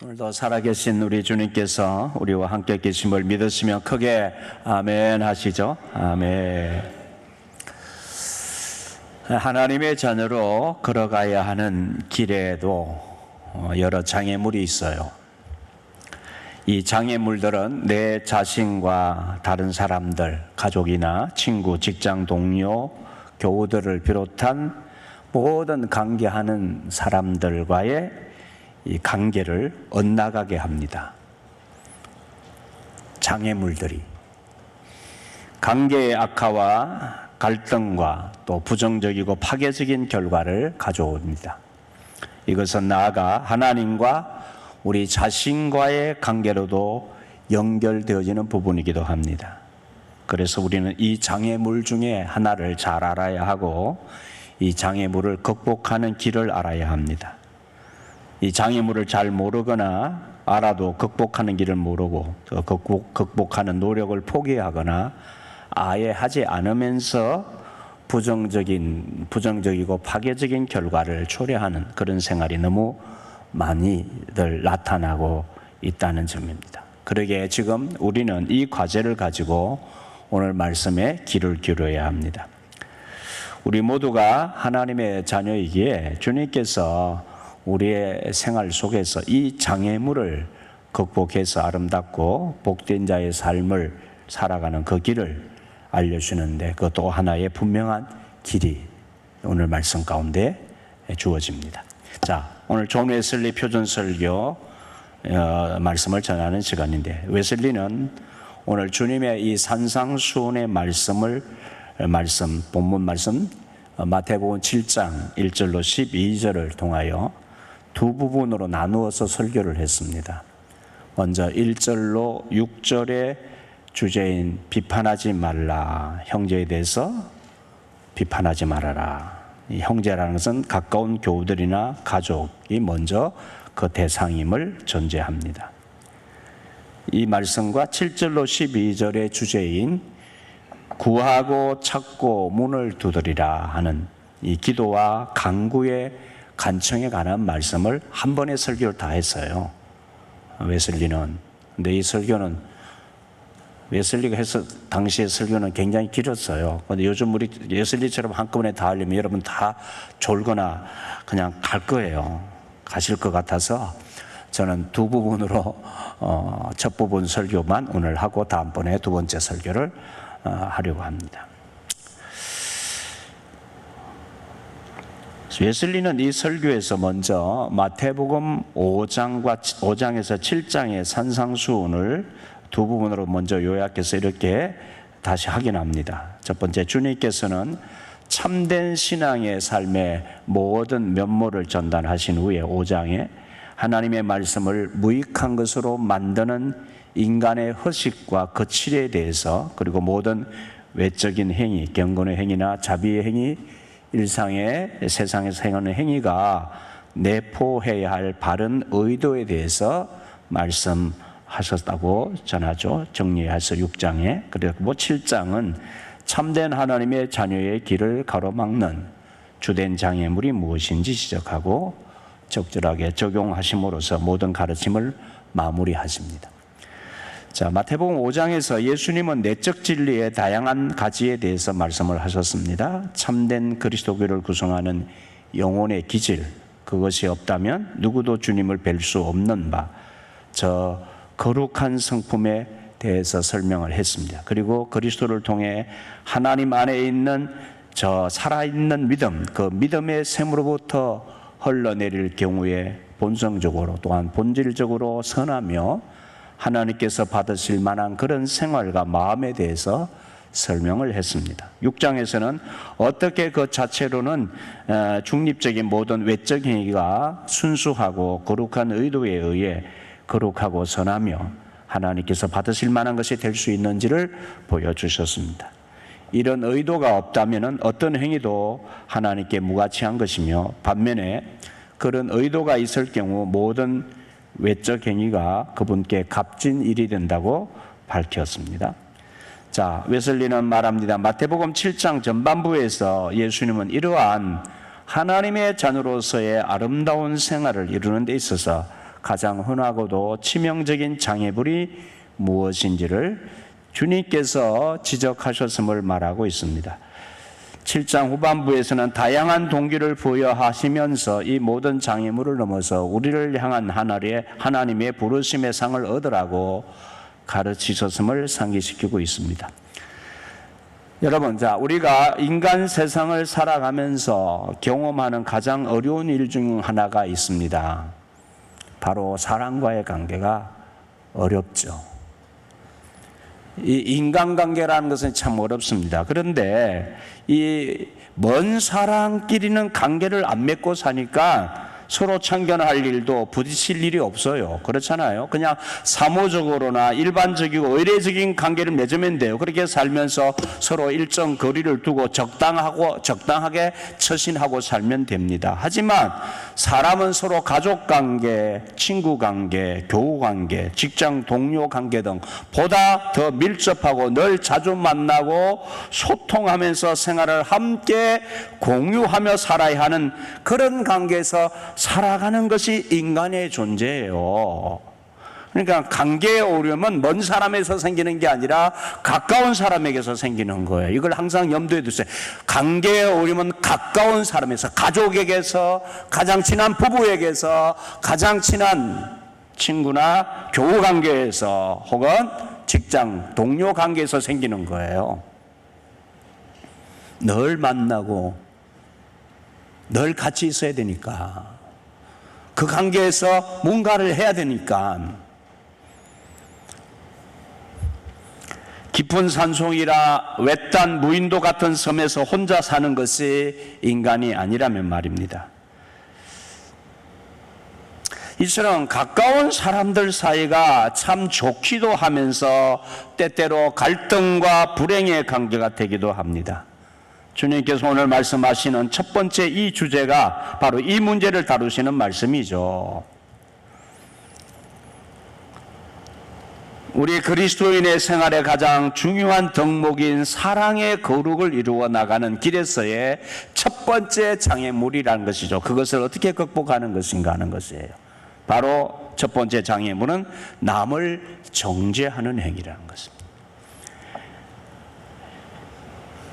오늘도 살아계신 우리 주님께서 우리와 함께 계심을 믿으시면 크게 아멘 하시죠. 아멘. 하나님의 자녀로 걸어가야 하는 길에도 여러 장애물이 있어요. 이 장애물들은 내 자신과 다른 사람들, 가족이나 친구, 직장 동료, 교우들을 비롯한 모든 관계하는 사람들과의 이 관계를 엇나가게 합니다. 장애물들이 관계의 악화와 갈등과 또 부정적이고 파괴적인 결과를 가져옵니다. 이것은 나아가 하나님과 우리 자신과의 관계로도 연결되어지는 부분이기도 합니다. 그래서 우리는 이 장애물 중에 하나를 잘 알아야 하고 이 장애물을 극복하는 길을 알아야 합니다. 이 장애물을 잘 모르거나 알아도 극복하는 길을 모르고 극복하는 노력을 포기하거나 아예 하지 않으면서 부정적이고 파괴적인 결과를 초래하는 그런 생활이 너무 많이들 나타나고 있다는 점입니다. 그러기에 지금 우리는 이 과제를 가지고 오늘 말씀에 귀를 기울여야 합니다. 우리 모두가 하나님의 자녀이기에 주님께서 우리의 생활 속에서 이 장애물을 극복해서 아름답고 복된 자의 삶을 살아가는 그 길을 알려주는데 그것도 하나의 분명한 길이 오늘 말씀 가운데 주어집니다. 자, 오늘 존 웨슬리 표준설교 말씀을 전하는 시간인데, 웨슬리는 오늘 주님의 이 산상수훈의 본문 말씀 마태복음 7장 1절로 12절을 통하여 두 부분으로 나누어서 설교를 했습니다. 먼저 1절로 6절의 주제인 비판하지 말라, 형제에 대해서 비판하지 말아라. 이 형제라는 것은 가까운 교우들이나 가족이 먼저 그 대상임을 전제합니다. 이 말씀과 7절로 12절의 주제인 구하고 찾고 문을 두드리라 하는 이 기도와 간구의 간청에 관한 말씀을 한 번에 설교를 다 했어요. 웨슬리는. 근데 이 설교는 웨슬리가 해서 당시의 설교는 굉장히 길었어요. 근데 요즘 우리 웨슬리처럼 한꺼번에 다 하려면 여러분 다 졸거나 그냥 갈 거예요. 가실 것 같아서 저는 두 부분으로 첫 부분 설교만 오늘 하고 다음번에 두 번째 설교를 하려고 합니다. 웨슬리는 이 설교에서 먼저 마태복음 5장에서 7장의 산상수훈을 두 부분으로 먼저 요약해서 이렇게 다시 확인합니다. 첫 번째, 주님께서는 참된 신앙의 삶의 모든 면모를 전달하신 후에 5장에 하나님의 말씀을 무익한 것으로 만드는 인간의 허식과 거칠에 대해서, 그리고 모든 외적인 행위, 경건의 행위나 자비의 행위, 일상의 세상에서 행하는 행위가 내포해야 할 바른 의도에 대해서 말씀하셨다고 전하죠. 정리해서 6장에. 그리고 7장은 참된 하나님의 자녀의 길을 가로막는 주된 장애물이 무엇인지 지적하고 적절하게 적용하심으로써 모든 가르침을 마무리하십니다. 자, 마태복음 5장에서 예수님은 내적 진리의 다양한 가지에 대해서 말씀을 하셨습니다. 참된 그리스도교를 구성하는 영혼의 기질, 그것이 없다면 누구도 주님을 뵐 수 없는 바, 저 거룩한 성품에 대해서 설명을 했습니다. 그리고 그리스도를 통해 하나님 안에 있는 저 살아있는 믿음, 그 믿음의 샘으로부터 흘러내릴 경우에 본성적으로 또한 본질적으로 선하며 하나님께서 받으실 만한 그런 생활과 마음에 대해서 설명을 했습니다. 6장에서는 어떻게 그 자체로는 중립적인 모든 외적 행위가 순수하고 거룩한 의도에 의해 거룩하고 선하며 하나님께서 받으실 만한 것이 될 수 있는지를 보여주셨습니다. 이런 의도가 없다면 어떤 행위도 하나님께 무가치한 것이며, 반면에 그런 의도가 있을 경우 모든 외적 행위가 그분께 값진 일이 된다고 밝혔습니다. 자, 웨슬리는 말합니다. 마태복음 7장 전반부에서 예수님은 이러한 하나님의 자녀로서의 아름다운 생활을 이루는 데 있어서 가장 흔하고도 치명적인 장애물이 무엇인지를 주님께서 지적하셨음을 말하고 있습니다. 7장 후반부에서는 다양한 동기를 부여하시면서 이 모든 장애물을 넘어서 우리를 향한 하나님의 부르심의 상을 얻으라고 가르치셨음을 상기시키고 있습니다. 여러분, 우리가 인간 세상을 살아가면서 경험하는 가장 어려운 일 중 하나가 있습니다. 바로 사람과의 관계가 어렵죠. 이 인간관계라는 것은 참 어렵습니다. 그런데 이 먼 사람끼리는 관계를 안 맺고 사니까 서로 참견할 일도 부딪힐 일이 없어요. 그렇잖아요. 그냥 사무적으로나 일반적이고 의례적인 관계를 맺으면 돼요. 그렇게 살면서 서로 일정 거리를 두고 적당하게 처신하고 살면 됩니다. 하지만 사람은 서로 가족관계, 친구관계, 교우관계, 직장 동료 관계 등 보다 더 밀접하고 늘 자주 만나고 소통하면서 생활을 함께 공유하며 살아야 하는 그런 관계에서 살아가는 것이 인간의 존재예요. 그러니까 관계의 어려움은 먼 사람에서 생기는 게 아니라 가까운 사람에게서 생기는 거예요. 이걸 항상 염두에 두세요. 관계의 어려움은 가까운 사람에서, 가족에게서, 가장 친한 부부에게서, 가장 친한 친구나 교우 관계에서, 혹은 직장 동료 관계에서 생기는 거예요. 늘 만나고 늘 같이 있어야 되니까, 그 관계에서 뭔가를 해야 되니까. 깊은 산속이라 외딴 무인도 같은 섬에서 혼자 사는 것이 인간이 아니라면 말입니다. 이처럼 가까운 사람들 사이가 참 좋기도 하면서 때때로 갈등과 불행의 관계가 되기도 합니다. 주님께서 오늘 말씀하시는 첫 번째 이 주제가 바로 이 문제를 다루시는 말씀이죠. 우리 그리스도인의 생활의 가장 중요한 덕목인 사랑의 거룩을 이루어 나가는 길에서의 첫 번째 장애물이라는 것이죠. 그것을 어떻게 극복하는 것인가 하는 것이에요. 바로 첫 번째 장애물은 남을 정죄하는 행위라는 것입니다.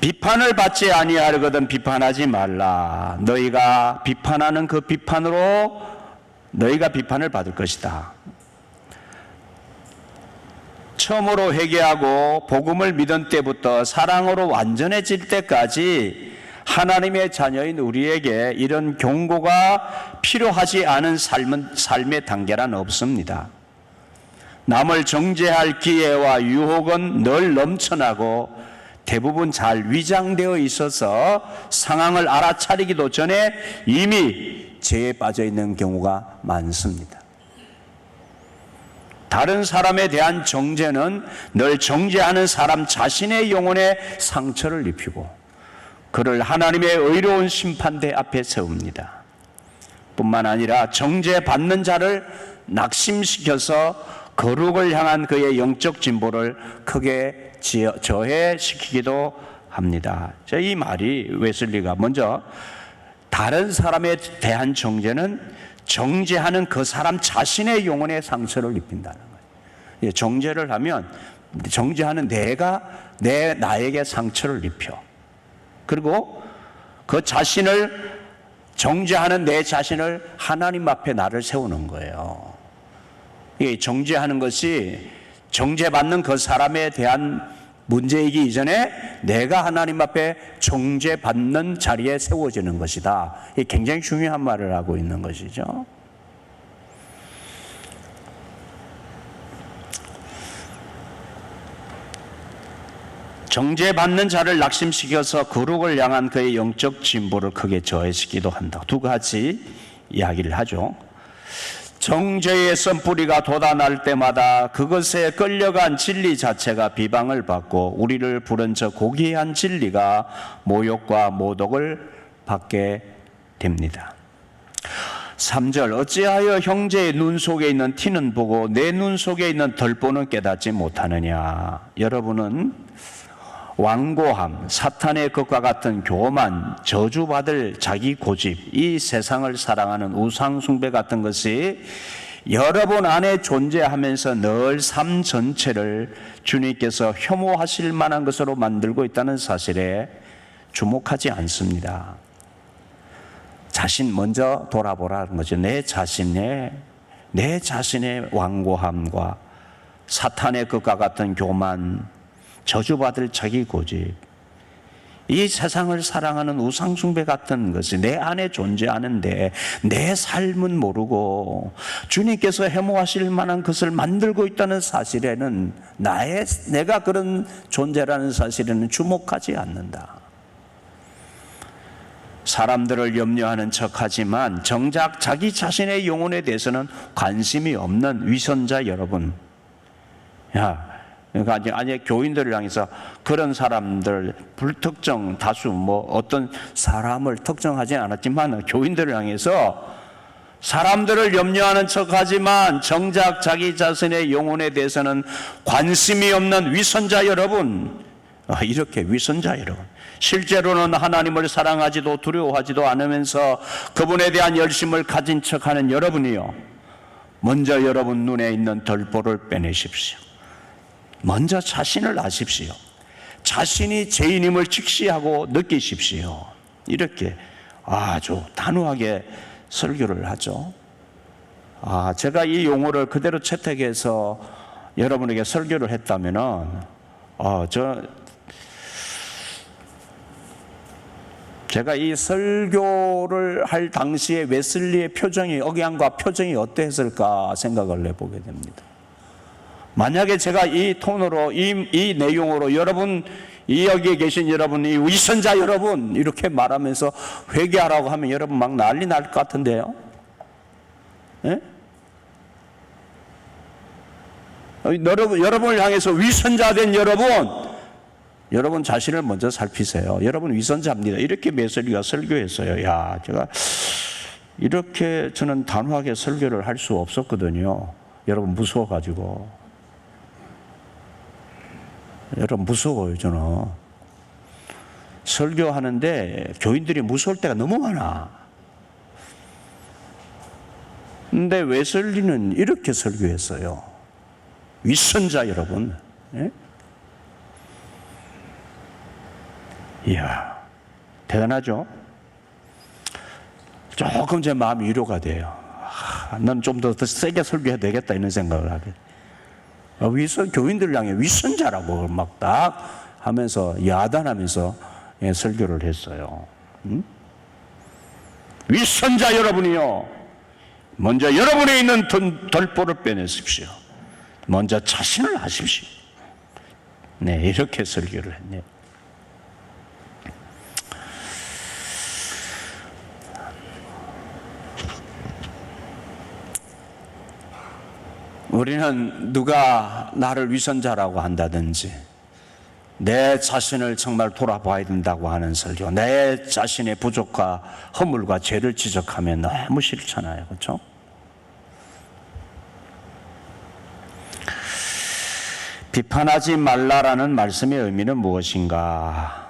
비판을 받지 아니하려거든 비판하지 말라. 너희가 비판하는 그 비판으로 너희가 비판을 받을 것이다. 처음으로 회개하고 복음을 믿은 때부터 사랑으로 완전해질 때까지 하나님의 자녀인 우리에게 이런 경고가 필요하지 않은 삶의 단계란 없습니다. 남을 정죄할 기회와 유혹은 늘 넘쳐나고 대부분 잘 위장되어 있어서 상황을 알아차리기도 전에 이미 죄에 빠져 있는 경우가 많습니다. 다른 사람에 대한 정죄는 늘 정죄하는 사람 자신의 영혼에 상처를 입히고 그를 하나님의 의로운 심판대 앞에 세웁니다. 뿐만 아니라 정죄받는 자를 낙심시켜서 거룩을 향한 그의 영적 진보를 크게 저해시키기도 합니다. 이 말이 웨슬리가 먼저 다른 사람에 대한 정죄는 정죄하는 그 사람 자신의 영혼에 상처를 입힌다는 거예요. 정죄를 하면 정죄하는 나에게 상처를 입혀. 그리고 그 자신을 정죄하는 내 자신을 하나님 앞에 나를 세우는 거예요. 이 정죄하는 것이 정죄받는 그 사람에 대한 문제이기 이전에 내가 하나님 앞에 정죄받는 자리에 세워지는 것이다. 이게 굉장히 중요한 말을 하고 있는 것이죠. 정죄받는 자를 낙심시켜서 거룩을 향한 그의 영적 진보를 크게 저해시키기도 한다. 두 가지 이야기를 하죠. 정죄의 선뿌리가 돋아날 때마다 그것에 끌려간 진리 자체가 비방을 받고 우리를 부른 저 고귀한 진리가 모욕과 모독을 받게 됩니다. 3절 어찌하여 형제의 눈 속에 있는 티는 보고 내 눈 속에 있는 덜보는 깨닫지 못하느냐. 여러분은 완고함, 사탄의 것과 같은 교만, 저주받을 자기 고집, 이 세상을 사랑하는 우상 숭배 같은 것이 여러분 안에 존재하면서 늘 삶 전체를 주님께서 혐오하실 만한 것으로 만들고 있다는 사실에 주목하지 않습니다. 자신 먼저 돌아보라는 거죠. 내 자신의 완고함과 사탄의 것과 같은 교만, 저주받을 자기 고집, 이 세상을 사랑하는 우상숭배 같은 것이 내 안에 존재하는데 내 삶은 모르고 주님께서 혐오하실 만한 것을 만들고 있다는 사실에는 내가 그런 존재라는 사실에는 주목하지 않는다. 사람들을 염려하는 척하지만 정작 자기 자신의 영혼에 대해서는 관심이 없는 위선자 여러분, 그러니까 아니 교인들을 향해서 그런 사람들 불특정 다수 어떤 사람을 특정하지 않았지만 교인들을 향해서 사람들을 염려하는 척하지만 정작 자기 자신의 영혼에 대해서는 관심이 없는 위선자 여러분, 이렇게 위선자 여러분, 실제로는 하나님을 사랑하지도 두려워하지도 않으면서 그분에 대한 열심을 가진 척하는 여러분이요, 먼저 여러분 눈에 있는 덜보를 빼내십시오. 먼저 자신을 아십시오. 자신이 죄인임을 직시하고 느끼십시오. 이렇게 아주 단호하게 설교를 하죠. 제가 이 용어를 그대로 채택해서 여러분에게 설교를 했다면은 제가 이 설교를 할 당시에 웨슬리의 표정이, 억양과 표정이 어땠을까 생각을 해보게 됩니다. 만약에 제가 이 톤으로, 이 내용으로 여러분, 여기에 계신 여러분, 이 위선자 여러분, 이렇게 말하면서 회개하라고 하면 여러분 막 난리 날 것 같은데요? 예? 여러분을 향해서 위선자 된 여러분 자신을 먼저 살피세요. 여러분 위선자입니다. 이렇게 메시지가 설교했어요. 제가 이렇게 저는 단호하게 설교를 할 수 없었거든요. 여러분 무서워가지고. 여러분 무서워요. 저는 설교하는데 교인들이 무서울 때가 너무 많아. 근데 웨슬리는 이렇게 설교했어요. 위선자 여러분, 예? 이야, 대단하죠? 조금 제 마음이 위로가 돼요. 난 좀 더 세게 설교해야 되겠다 이런 생각을 하게. 교인들을 향해 위선자라고 막 딱 하면서 야단하면서 설교를 했어요. 위선자 여러분이요, 먼저 여러분에 있는 덜보를 빼내십시오. 먼저 자신을 아십시오. 네, 이렇게 설교를 했네요. 우리는 누가 나를 위선자라고 한다든지 내 자신을 정말 돌아봐야 된다고 하는 설교, 내 자신의 부족과 허물과 죄를 지적하면 너무 싫잖아요. 그렇죠? 비판하지 말라라는 말씀의 의미는 무엇인가?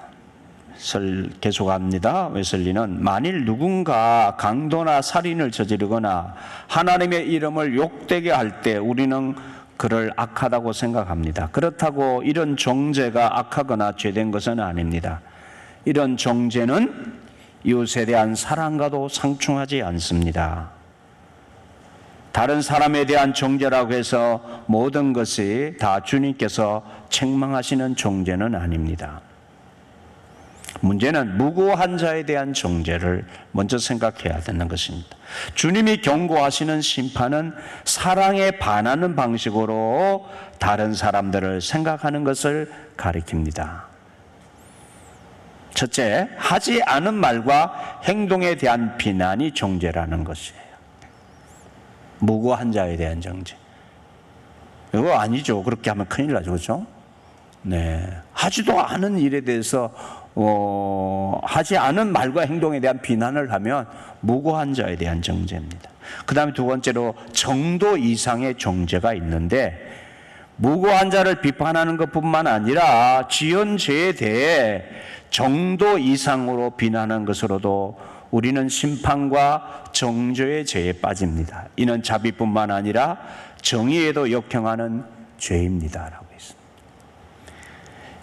계속합니다. 웨슬리는 만일 누군가 강도나 살인을 저지르거나 하나님의 이름을 욕되게 할 때 우리는 그를 악하다고 생각합니다. 그렇다고 이런 정죄가 악하거나 죄된 것은 아닙니다. 이런 정죄는 이웃에 대한 사랑과도 상충하지 않습니다. 다른 사람에 대한 정죄라고 해서 모든 것이 다 주님께서 책망하시는 정죄는 아닙니다. 문제는 무고한 자에 대한 정죄를 먼저 생각해야 되는 것입니다. 주님이 경고하시는 심판은 사랑에 반하는 방식으로 다른 사람들을 생각하는 것을 가리킵니다. 첫째, 하지 않은 말과 행동에 대한 비난이 정죄라는 것이에요. 무고한 자에 대한 정죄. 이거 아니죠. 그렇게 하면 큰일 나죠. 그렇죠? 네. 하지도 않은 일에 대해서 하지 않은 말과 행동에 대한 비난을 하면 무고한 자에 대한 정죄입니다. 그 다음에 두 번째로 정도 이상의 정죄가 있는데, 무고한 자를 비판하는 것뿐만 아니라 지은 죄에 대해 정도 이상으로 비난하는 것으로도 우리는 심판과 정죄의 죄에 빠집니다. 이는 자비뿐만 아니라 정의에도 역행하는 죄입니다. 라고 했습니다.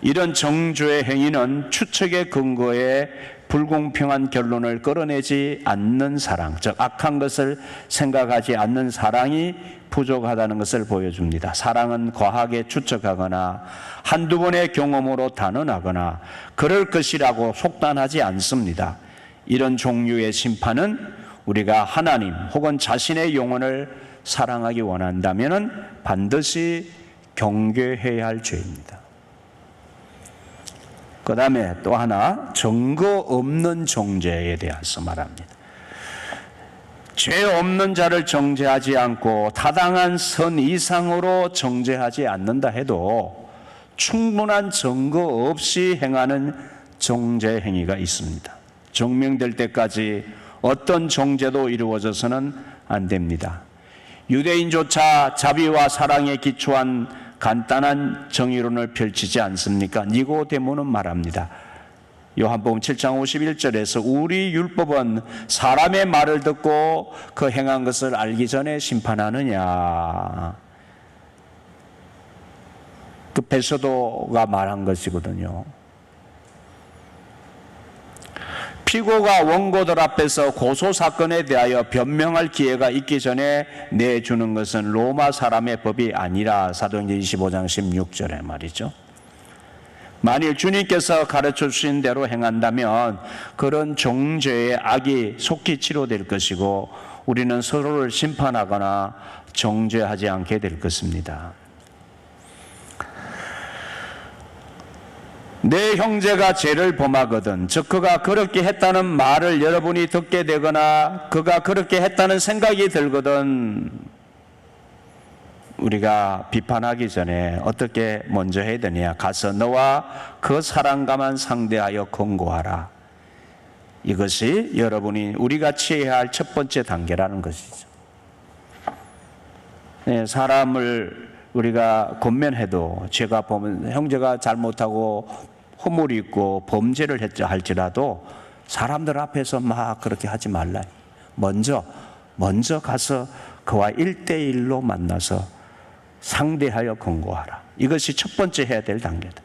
이런 정죄의 행위는 추측의 근거에 불공평한 결론을 끌어내지 않는 사랑, 즉 악한 것을 생각하지 않는 사랑이 부족하다는 것을 보여줍니다. 사랑은 과하게 추측하거나 한두 번의 경험으로 단언하거나 그럴 것이라고 속단하지 않습니다. 이런 종류의 심판은 우리가 하나님 혹은 자신의 영혼을 사랑하기 원한다면 반드시 경계해야 할 죄입니다. 그 다음에 또 하나, 증거 없는 정죄에 대해서 말합니다. 죄 없는 자를 정죄하지 않고 타당한 선 이상으로 정죄하지 않는다 해도 충분한 증거 없이 행하는 정죄 행위가 있습니다. 증명될 때까지 어떤 정죄도 이루어져서는 안 됩니다. 유대인조차 자비와 사랑에 기초한 간단한 정의론을 펼치지 않습니까? 니고데모는 말합니다. 요한복음 7장 51절에서 우리 율법은 사람의 말을 듣고 그 행한 것을 알기 전에 심판하느냐. 그 베소도가 말한 것이거든요. 피고가 원고들 앞에서 고소사건에 대하여 변명할 기회가 있기 전에 내주는 것은 로마 사람의 법이 아니라 사도행전 25장 16절에 말이죠. 만일 주님께서 가르쳐 주신 대로 행한다면 그런 정죄의 악이 속히 치료될 것이고 우리는 서로를 심판하거나 정죄하지 않게 될 것입니다. 내 형제가 죄를 범하거든 즉 그가 그렇게 했다는 말을 여러분이 듣게 되거나 그가 그렇게 했다는 생각이 들거든 우리가 비판하기 전에 어떻게 먼저 해야 되냐. 가서 너와 그 사람과만 상대하여 권고하라. 이것이 여러분이 우리가 취해야 할 첫 번째 단계라는 것이죠. 네, 사람을 우리가 권면해도 제가 보면 형제가 잘못하고 허물이 있고 범죄를 했자 할지라도 사람들 앞에서 막 그렇게 하지 말라. 먼저 가서 그와 1대1로 만나서 상대하여 권고하라. 이것이 첫 번째 해야 될 단계다.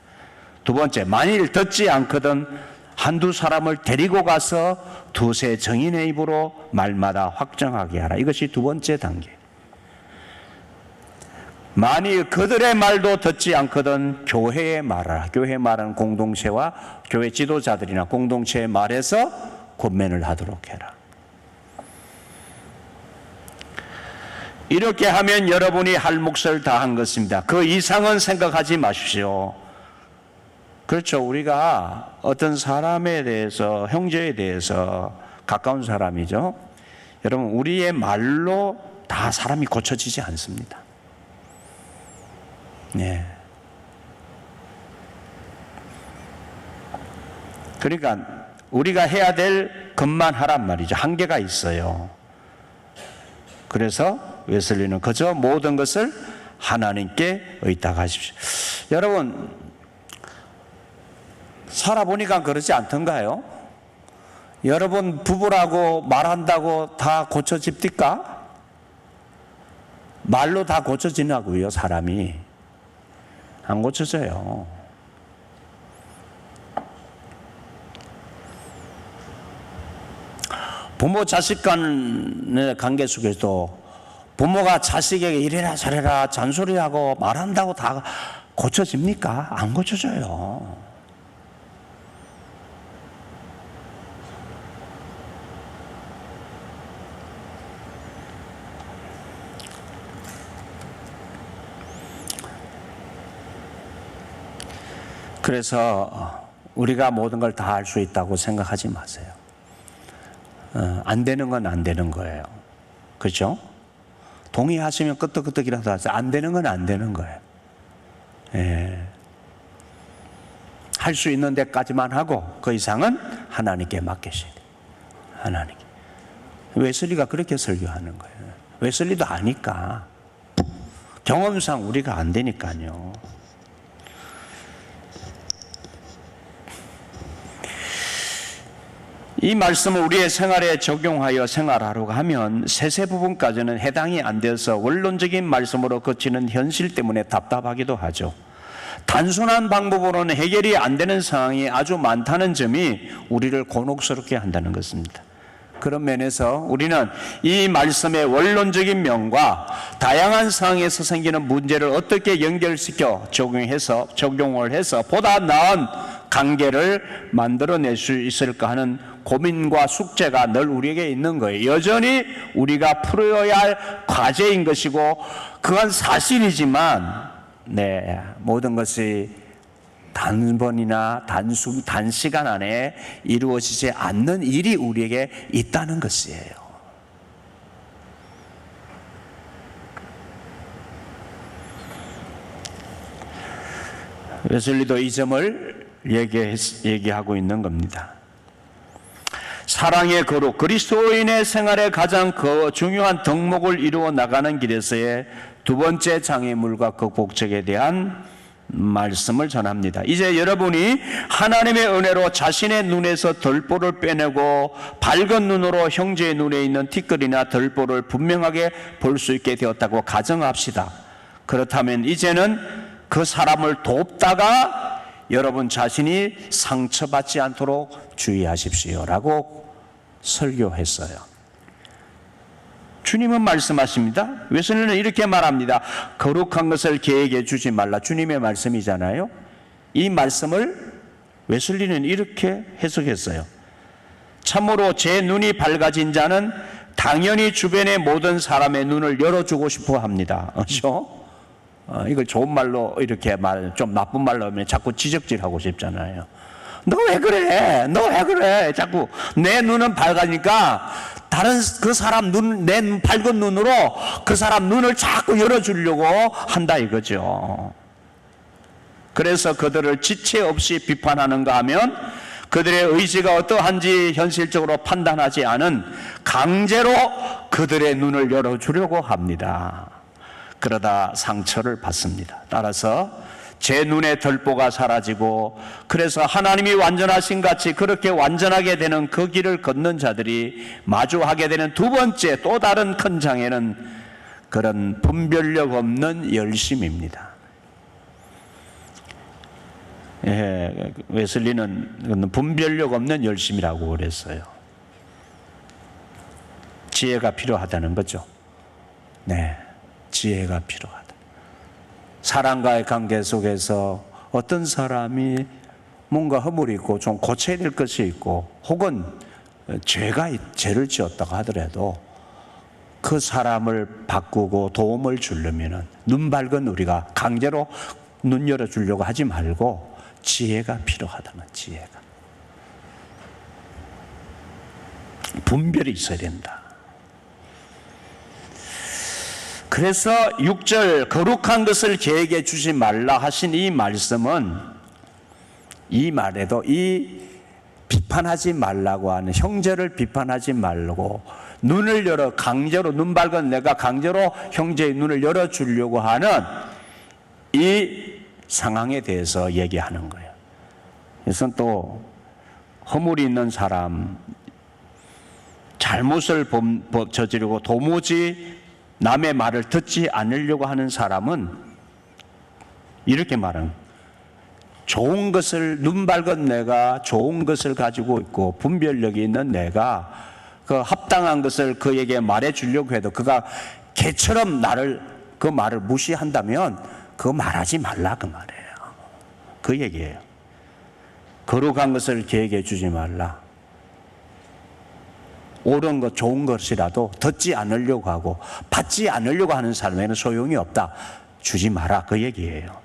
두 번째, 만일 듣지 않거든 한두 사람을 데리고 가서 두세 정인의 입으로 말마다 확정하게 하라. 이것이 두 번째 단계. 만일 그들의 말도 듣지 않거든 교회의 말하라. 교회의 말은 공동체와 교회 지도자들이나 공동체의 말에서 권면을 하도록 해라. 이렇게 하면 여러분이 할 몫을 다한 것입니다. 그 이상은 생각하지 마십시오. 그렇죠. 우리가 어떤 사람에 대해서, 형제에 대해서 가까운 사람이죠. 여러분, 우리의 말로 다 사람이 고쳐지지 않습니다. 네. 그러니까 우리가 해야 될 것만 하란 말이죠. 한계가 있어요. 그래서 웨슬리는 그저 모든 것을 하나님께 의탁하십시오. 여러분, 살아보니까 그러지 않던가요? 여러분 부부라고 말한다고 다 고쳐집니까? 말로 다 고쳐지냐고요, 사람이. 안 고쳐져요. 부모 자식 간의 관계 속에서도 부모가 자식에게 이래라 저래라 잔소리하고 말한다고 다 고쳐집니까? 안 고쳐져요. 그래서 우리가 모든 걸 다 할 수 있다고 생각하지 마세요. 안 되는 건 안 되는 거예요. 그렇죠? 동의하시면 끄떡끄떡이라도 하세요. 안 되는 건 안 되는 거예요. 예. 할 수 있는 데까지만 하고 그 이상은 하나님께 맡기셔야 돼요. 하나님께. 웨슬리가 그렇게 설교하는 거예요. 웨슬리도 아니까. 경험상 우리가 안 되니까요. 이 말씀을 우리의 생활에 적용하여 생활하려고 하면 세세 부분까지는 해당이 안 돼서 원론적인 말씀으로 그치는 현실 때문에 답답하기도 하죠. 단순한 방법으로는 해결이 안 되는 상황이 아주 많다는 점이 우리를 곤혹스럽게 한다는 것입니다. 그런 면에서 우리는 이 말씀의 원론적인 면과 다양한 상황에서 생기는 문제를 어떻게 연결시켜 적용을 해서 보다 나은 관계를 만들어낼 수 있을까 하는 고민과 숙제가 늘 우리에게 있는 거예요. 여전히 우리가 풀어야 할 과제인 것이고 그건 사실이지만 모든 것이 단번이나 단시간 안에 이루어지지 않는 일이 우리에게 있다는 것이에요. 웨슬리도 이 점을 얘기하고 있는 겁니다. 사랑의 거룩, 그리스도인의 생활의 가장 중요한 덕목을 이루어 나가는 길에서의 두 번째 장애물과 극복책에 대한 말씀을 전합니다. 이제 여러분이 하나님의 은혜로 자신의 눈에서 덜보를 빼내고 밝은 눈으로 형제의 눈에 있는 티끌이나 덜보를 분명하게 볼 수 있게 되었다고 가정합시다. 그렇다면 이제는 그 사람을 돕다가 여러분 자신이 상처받지 않도록 주의하십시오라고 설교했어요. 주님은 말씀하십니다. 웨슬리는 이렇게 말합니다. 거룩한 것을 계획해 주지 말라. 주님의 말씀이잖아요. 이 말씀을 웨슬리는 이렇게 해석했어요. 참으로 제 눈이 밝아진 자는 당연히 주변의 모든 사람의 눈을 열어주고 싶어 합니다. 그렇죠? 이걸 좋은 말로 이렇게 좀 나쁜 말로 하면 자꾸 지적질하고 싶잖아요. 너 왜 그래? 너 왜 그래? 자꾸 내 눈은 밝으니까 다른 그 사람 내 밝은 눈으로 그 사람 눈을 자꾸 열어주려고 한다 이거죠. 그래서 그들을 지체 없이 비판하는가 하면 그들의 의지가 어떠한지 현실적으로 판단하지 않은 강제로 그들의 눈을 열어주려고 합니다. 그러다 상처를 받습니다. 따라서 제 눈의 덜보가 사라지고 그래서 하나님이 완전하신 같이 그렇게 완전하게 되는 그 길을 걷는 자들이 마주하게 되는 두 번째 또 다른 큰 장애는 그런 분별력 없는 열심입니다. 웨슬리는 분별력 없는 열심이라고 그랬어요. 지혜가 필요하다는 거죠. 지혜가 필요하다. 사람과의 관계 속에서 어떤 사람이 뭔가 허물이 있고 좀 고쳐야 될 것이 있고 혹은 죄를 지었다고 하더라도 그 사람을 바꾸고 도움을 주려면 눈 밝은 우리가 강제로 눈 열어주려고 하지 말고 지혜가 필요하다는 지혜가. 분별이 있어야 된다. 그래서 6절 거룩한 것을 계획해 주지 말라 하신 이 말씀은 이 말에도 이 비판하지 말라고 하는 형제를 비판하지 말고 눈을 열어 강제로 눈 밝은 내가 강제로 형제의 눈을 열어주려고 하는 이 상황에 대해서 얘기하는 거예요. 그래서 또 허물이 있는 사람 잘못을 저지르고 도무지 남의 말을 듣지 않으려고 하는 사람은 이렇게 말하는 좋은 것을 눈 밝은 내가 좋은 것을 가지고 있고 분별력이 있는 내가 그 합당한 것을 그에게 말해 주려고 해도 그가 개처럼 그 말을 무시한다면 그거 말하지 말라 그 말이에요. 그 얘기예요. 거룩한 것을 계획해 주지 말라. 옳은 것, 좋은 것이라도 듣지 않으려고 하고 받지 않으려고 하는 사람에게는 소용이 없다. 주지 마라. 그 얘기예요.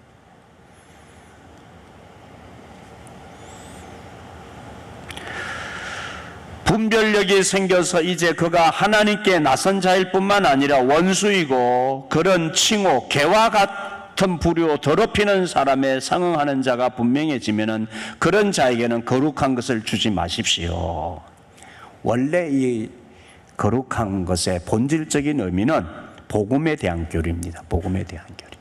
분별력이 생겨서 이제 그가 하나님께 나선 자일 뿐만 아니라 원수이고 그런 칭호, 개와 같은 부류, 더럽히는 사람에 상응하는 자가 분명해지면은 그런 자에게는 거룩한 것을 주지 마십시오. 원래 이 거룩한 것의 본질적인 의미는 복음에 대한 교리입니다. 복음에 대한 교리.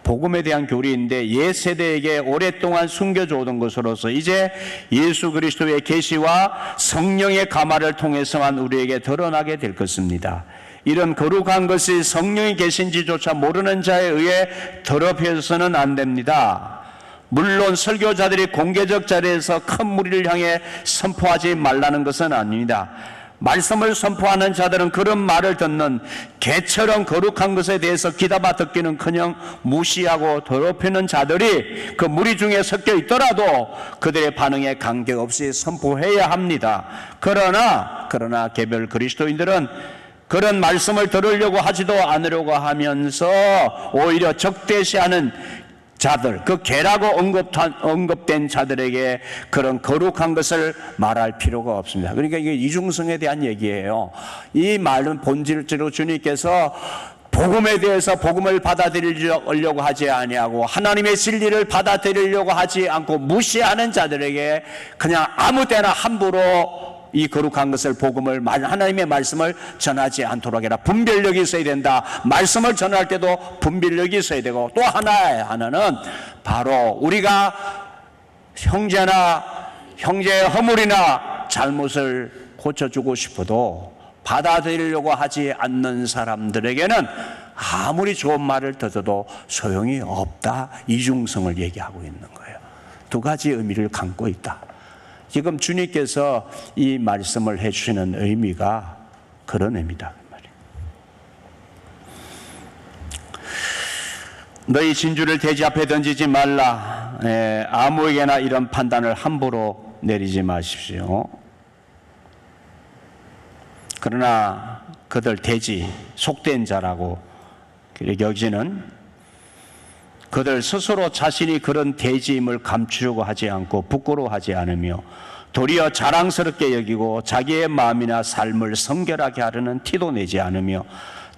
복음에 대한 교리인데 옛 세대에게 오랫동안 숨겨져 오던 것으로서 이제 예수 그리스도의 계시와 성령의 감화를 통해서만 우리에게 드러나게 될 것입니다. 이런 거룩한 것이 성령이 계신지조차 모르는 자에 의해 더럽혀서는 안 됩니다. 물론 설교자들이 공개적 자리에서 큰 무리를 향해 선포하지 말라는 것은 아닙니다. 말씀을 선포하는 자들은 그런 말을 듣는 개처럼 거룩한 것에 대해서 귀담아 듣기는커녕 무시하고 더럽히는 자들이 그 무리 중에 섞여 있더라도 그들의 반응에 관계없이 선포해야 합니다. 그러나 개별 그리스도인들은 그런 말씀을 들으려고 하지도 않으려고 하면서 오히려 적대시하는 자들, 그 개라고 언급된 자들에게 그런 거룩한 것을 말할 필요가 없습니다. 그러니까 이게 이중성에 대한 얘기예요. 이 말은 본질적으로 주님께서 복음에 대해서 복음을 받아들이려고 하지 아니하고 하나님의 진리를 받아들이려고 하지 않고 무시하는 자들에게 그냥 아무 때나 함부로 이 거룩한 것을 복음을 하나님의 말씀을 전하지 않도록 해라. 분별력이 있어야 된다. 말씀을 전할 때도 분별력이 있어야 되고 또 하나는 바로 우리가 형제의 허물이나 잘못을 고쳐주고 싶어도 받아들이려고 하지 않는 사람들에게는 아무리 좋은 말을 듣어도 소용이 없다. 이중성을 얘기하고 있는 거예요. 두 가지 의미를 갖고 있다. 지금 주님께서 이 말씀을 해주시는 의미가 그런 의미다. 너희 진주를 돼지 앞에 던지지 말라. 아무에게나 이런 판단을 함부로 내리지 마십시오. 그러나 그들 돼지, 속된 자라고 여기는 그들 스스로 자신이 그런 돼지임을 감추려고 하지 않고 부끄러워하지 않으며 도리어 자랑스럽게 여기고 자기의 마음이나 삶을 성결하게 하려는 티도 내지 않으며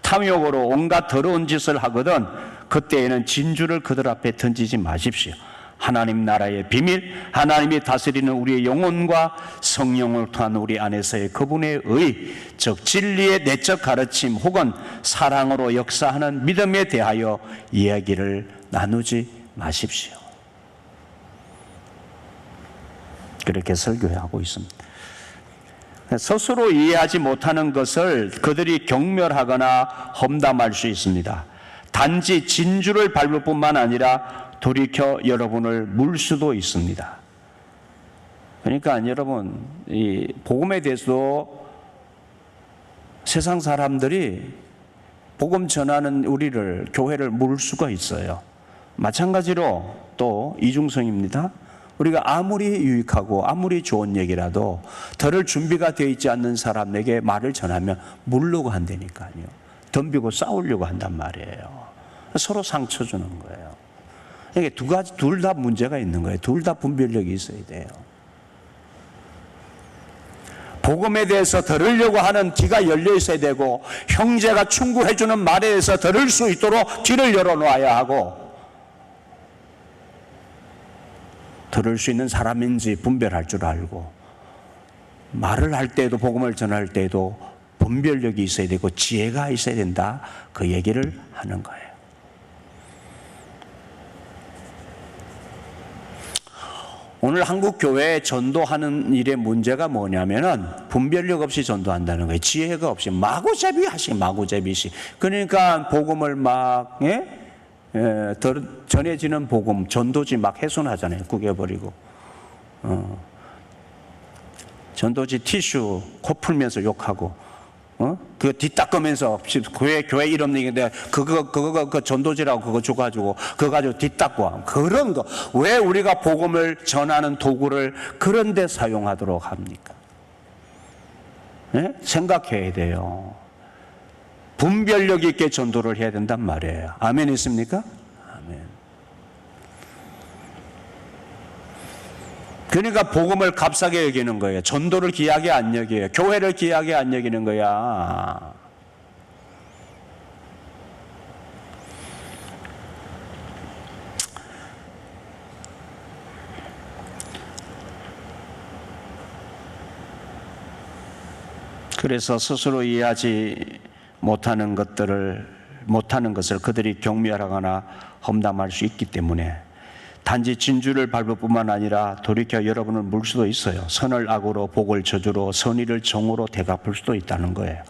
탐욕으로 온갖 더러운 짓을 하거든 그때에는 진주를 그들 앞에 던지지 마십시오. 하나님 나라의 비밀, 하나님이 다스리는 우리의 영혼과 성령을 통한 우리 안에서의 그분의 의, 즉 진리의 내적 가르침 혹은 사랑으로 역사하는 믿음에 대하여 이야기를 나누지 마십시오. 그렇게 설교하고 있습니다. 스스로 이해하지 못하는 것을 그들이 경멸하거나 험담할 수 있습니다. 단지 진주를 밟을 뿐만 아니라 돌이켜 여러분을 물 수도 있습니다. 그러니까 여러분, 이 복음에 대해서도 세상 사람들이 복음 전하는 우리를, 교회를 물 수가 있어요. 마찬가지로 또 이중성입니다. 우리가 아무리 유익하고 아무리 좋은 얘기라도 들을 준비가 되어 있지 않는 사람에게 말을 전하면 물려고 한다니까요. 덤비고 싸우려고 한단 말이에요. 서로 상처 주는 거예요. 이게 두 가지, 둘 다 문제가 있는 거예요. 둘 다 분별력이 있어야 돼요. 복음에 대해서 들으려고 하는 귀가 열려 있어야 되고 형제가 충고해주는 말에 대해서 들을 수 있도록 귀를 열어놓아야 하고 들을 수 있는 사람인지 분별할 줄 알고 말을 할 때도 복음을 전할 때도 분별력이 있어야 되고 지혜가 있어야 된다. 그 얘기를 하는 거예요. 오늘 한국 교회에 전도하는 일의 문제가 뭐냐면은 분별력 없이 전도한다는 거예요. 지혜가 없이 마구잡이시. 그러니까 복음을 막 전해지는 복음, 전도지 막 훼손하잖아요. 구겨버리고. 전도지 티슈 코 풀면서 욕하고, 그거 뒤닦으면서 교회 이름 얘기인데 그거 전도지라고 그거 줘가지고 그거 가지고 뒤닦고 그런 거. 왜 우리가 복음을 전하는 도구를 그런 데 사용하도록 합니까? 생각해야 돼요. 분별력 있게 전도를 해야 된단 말이에요. 아멘 있습니까? 아멘. 그러니까 복음을 값싸게 여기는 거예요. 전도를 귀하게 안 여겨요. 교회를 귀하게 안 여기는 거야. 그래서 스스로 이해하지 못하는 것을 그들이 경멸하거나 험담할 수 있기 때문에 단지 진주를 밟을 뿐만 아니라 돌이켜 여러분을 물 수도 있어요. 선을 악으로, 복을 저주로, 선의를 정오로 되갚을 수도 있다는 거예요.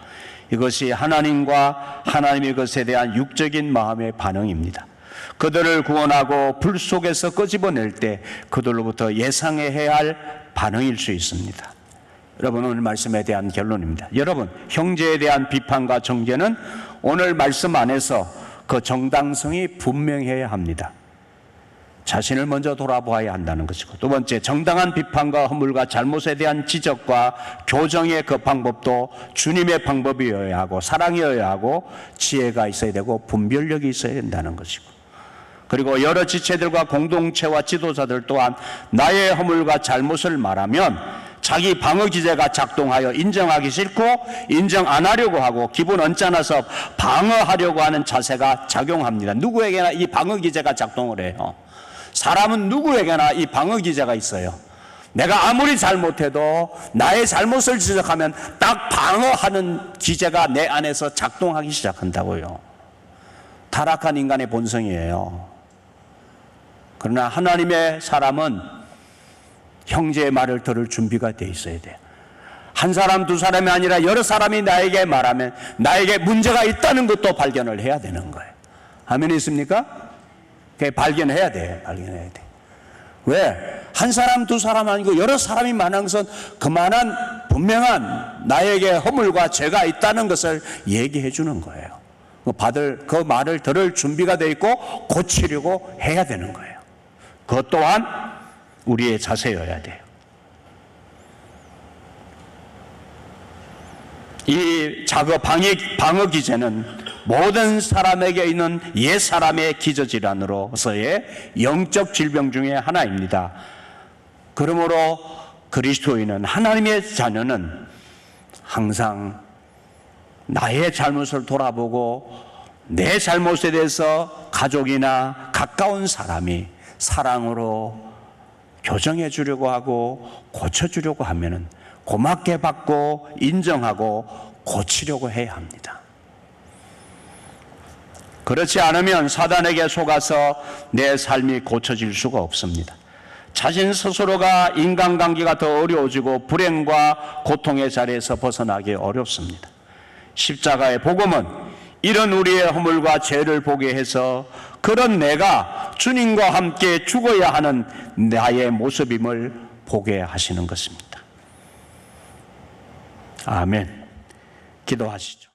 이것이 하나님과 하나님의 것에 대한 육적인 마음의 반응입니다. 그들을 구원하고 불 속에서 끄집어낼 때 그들로부터 예상해야 할 반응일 수 있습니다. 여러분, 오늘 말씀에 대한 결론입니다. 여러분, 형제에 대한 비판과 정죄는 오늘 말씀 안에서 그 정당성이 분명해야 합니다. 자신을 먼저 돌아보아야 한다는 것이고, 두 번째, 정당한 비판과 허물과 잘못에 대한 지적과 교정의 그 방법도 주님의 방법이어야 하고 사랑이어야 하고 지혜가 있어야 되고 분별력이 있어야 된다는 것이고, 그리고 여러 지체들과 공동체와 지도자들 또한 나의 허물과 잘못을 말하면 자기 방어 기제가 작동하여 인정하기 싫고 인정 안 하려고 하고 기분 언짢아서 방어하려고 하는 자세가 작용합니다. 누구에게나 이 방어 기제가 작동을 해요. 사람은 누구에게나 이 방어 기제가 있어요. 내가 아무리 잘못해도 나의 잘못을 지적하면 딱 방어하는 기제가 내 안에서 작동하기 시작한다고요. 타락한 인간의 본성이에요. 그러나 하나님의 사람은 형제의 말을 들을 준비가 돼 있어야 돼요. 한 사람 두 사람이 아니라 여러 사람이 나에게 말하면 나에게 문제가 있다는 것도 발견을 해야 되는 거예요. 아멘 있습니까? 발견해야 돼. 발견해야 돼. 왜? 한 사람 두 사람 아니고 여러 사람이 만난 것은 그만한 분명한 나에게 허물과 죄가 있다는 것을 얘기해 주는 거예요. 그 말을 들을 준비가 돼 있고 고치려고 해야 되는 거예요. 그것 또한 우리의 자세여야 돼요. 이 방어 기제는 모든 사람에게 있는 옛 사람의 기저질환으로서의 영적 질병 중에 하나입니다. 그러므로 그리스도인은, 하나님의 자녀는 항상 나의 잘못을 돌아보고 내 잘못에 대해서 가족이나 가까운 사람이 사랑으로 교정해 주려고 하고 고쳐주려고 하면은 고맙게 받고 인정하고 고치려고 해야 합니다. 그렇지 않으면 사단에게 속아서 내 삶이 고쳐질 수가 없습니다. 자신 스스로가 인간관계가 더 어려워지고 불행과 고통의 자리에서 벗어나기 어렵습니다. 십자가의 복음은 이런 우리의 허물과 죄를 보게 해서 그런 내가 주님과 함께 죽어야 하는 나의 모습임을 보게 하시는 것입니다. 아멘. 기도하시죠.